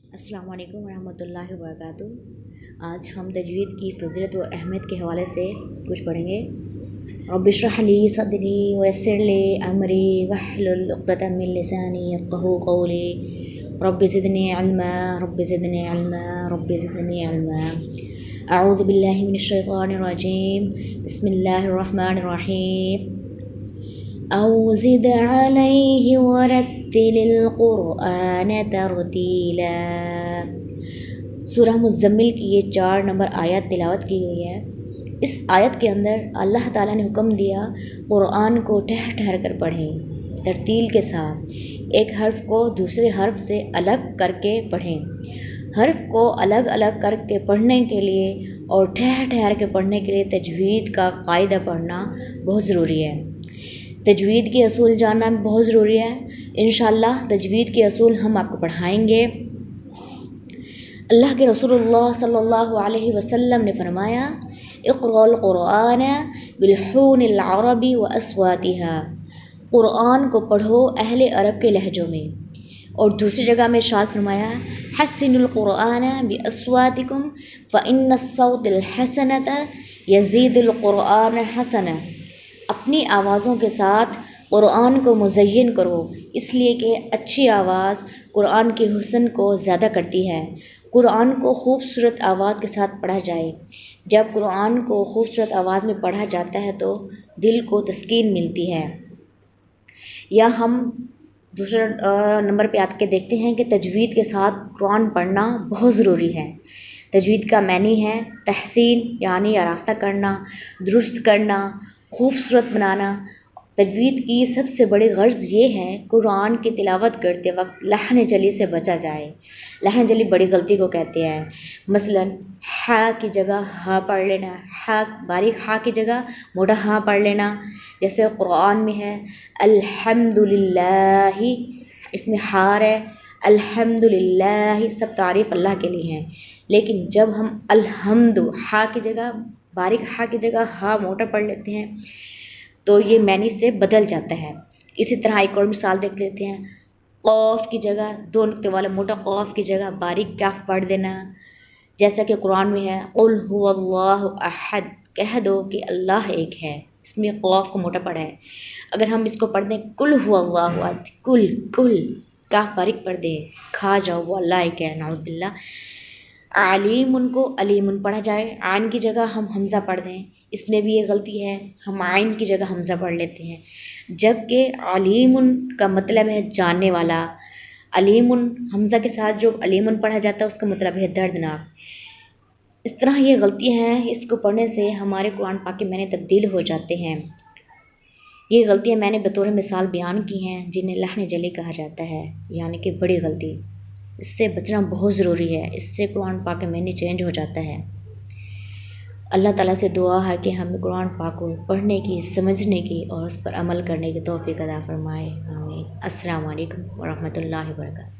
अस्सलामु अलैकुम वरहमतुल्लाहि वबरकातुहू। आज हम तजवीद की फ़ज़ीलत व अहमियत के हवाले से कुछ पढ़ेंगे। रब्बि इश्रह ली सदरी वयस्सिर ली अमरी वहलुल उक़दतम मिन लिसानी यफ़क़हू क़ौली रब्बि ज़िदनी इल्मा रब्बि ज़िदनी इल्मा रब्बि ज़िदनी इल्मा। अऊज़ु बिल्लाहि मिनश शैतानिर रजीम बिस्मिल्लाहिर रहमानिर रहीम। औ ज़िद अलैहि वरत्तिलिल क़ुरआन तरतीला। सूरह मुज़्ज़म्मिल की ये 4 नंबर आयत तिलावत की गई है। इस आयत के अंदर अल्लाह ताला ने हुक्म दिया क़ुरआन को ठहर ठहर कर पढ़ें, तरतील के साथ, एक हर्फ को दूसरे हर्फ से अलग करके पढ़ें। हर्फ को अलग अलग करके पढ़ने के लिए और ठहर ठहर के पढ़ने के लिए तजवीद का कायदा पढ़ना बहुत ज़रूरी है। तजवीद के असूल जानना बहुत ज़रूरी है। इंशाअल्लाह तजवीद के असूल हम आपको पढ़ाएंगे। अल्लाह के रसूलुल्लाह सल्लल्लाहु अलैहि वसल्लम ने फरमाया, इक़्रअल क़ुरआन बिलहूनिल अरबी व अस्वातिहा। क़ुरआन को पढ़ो अहले अरब के लहजों में। और दूसरी जगह में इरशाद फरमाया, हस्सिनुल क़ुरआन बिअस्वातिकुम फ़इन्नस्सौतिल हसनत यज़ीदुल क़ुरआन हसना। अपनी आवाज़ों के साथ क़ुरआन को मुज़य्यन करो, इसलिए कि अच्छी आवाज़ क़ुरआन के हुस्न को ज़्यादा करती है। क़ुरआन को खूबसूरत आवाज़ के साथ पढ़ा जाए। जब क़ुरआन को खूबसूरत आवाज़ में पढ़ा जाता है तो दिल को तस्कीन मिलती है। या हम दूसरे नंबर पे आके देखते हैं कि तजवीद के साथ क़ुरआन पढ़ना बहुत ज़रूरी है। तजवीद का मानी है तहसीन, यानी आरास्ता करना, दुरुस्त करना, खूबसूरत बनाना। तजवीद की सबसे बड़ी गर्ज़ ये है क़ुरआन की तिलावत करते वक्त लहन जली से बचा जाए। लहन जली बड़ी गलती को कहते हैं। मसलन हा की जगह हा पढ़ लेना, हा बारीक हा की जगह मोटा हा पढ़ लेना। जैसे क़ुरआन में है अल्हम्दुलिल्लाहि, इसमें हार है, अल्हम्दुलिल्लाहि सब तारीफ़ अल्लाह के लिए हैं। लेकिन जब हम अल्हम्दु हा की जगह बारीक हा की जगह हा मोटा पढ़ लेते हैं तो ये मैनी से बदल जाता है। इसी तरह एक और मिसाल देख लेते हैं। क़ौफ़ की जगह 2 नुक्ते वाला मोटा क़ौफ़ की जगह बारीक काफ़ पढ़ देना। जैसा कि कुरान में है क़ुल हुवल्लाहु अहद, कह दो कि अल्लाह एक है, इसमें क़ौफ़ को मोटा पढ़ा है। अगर हम इसको पढ़ दें कुल हुवल्लाहु अहद, कुल कुल काफ़ बारीक पढ़ दे, खा जाओ वो अल्लाह एक है, नाउज़ बिल्लाह। अलीमुन को अलीमुन पढ़ा जाए, आइन की जगह हम हमज़ा पढ़ दें, इसमें भी ये गलती है, हम आइन की जगह हमज़ा पढ़ लेते हैं। जबकि अलीमुन का मतलब है जानने वाला। अलीमुन हमज़ा के साथ जो अलीमुन पढ़ा जाता है उसका मतलब है दर्दनाक। इस तरह ये गलतियाँ हैं, इसको पढ़ने से हमारे कुरान पाक के माने तब्दील हो जाते हैं। ये गलतियाँ मैंने बतौर मिसाल बयान की हैं जिन्हें लहन जली कहा जाता है, यानी कि बड़ी गलती। इससे बचना बहुत ज़रूरी है, इससे कुरान पाक का मानी चेंज हो जाता है। अल्लाह ताला से दुआ है कि हमें कुरान पाक को पढ़ने की, समझने की और उस पर अमल करने की तौफ़ीक़ अता फ़रमाए। आमीन। अस्सलामु अलैकुम वरहमतुल्लाहि वबरकातुहू।